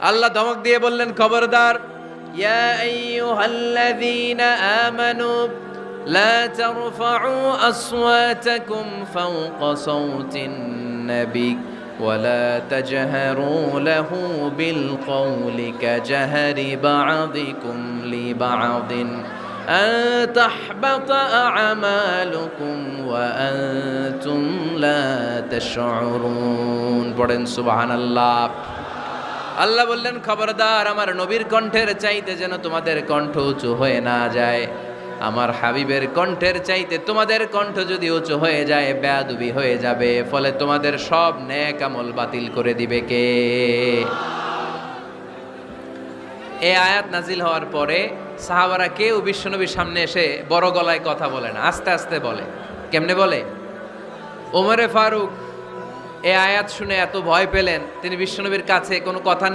আল্লাহ ধমক দিয়ে বললেন, খবরদার, ইয়া আইয়ুহাল্লাযীনা আমানু লা তারফাউ আসওয়াতাকুম ফাওকা সাওতিন নবী ولا تجهروا له بالقول كجهر بعضكم لبعض أن تحبط أعمالكم وأنتم لا تشعرون পড়েন সুবহানাল্লাহ। আল্লাহ বললেন, খবরদার, আমার নবীর কণ্ঠের চাইতে যেন তোমাদের কণ্ঠ উঁচু হয়ে না যায়। আমার হাবিবের কণ্ঠের চাইতে তোমাদের কণ্ঠ যদি উঁচু হয়ে যায়, বেয়াদবি হয়ে যাবে, ফলে তোমাদের সব নেক আমল বাতিল করে দিবে কে? এই আয়াত নাজিল হওয়ার পরে সাহাবারা কেউ বিশ্বনবীর সামনে এসে বড় গলায় কথা বলে না, আস্তে আস্তে বলে। কেমনে বলে? ওমরে ফারুক এই আয়াত শুনে এত ভয় পেলেন, তিনি বিশ্বনবীর কাছে কোনো কথা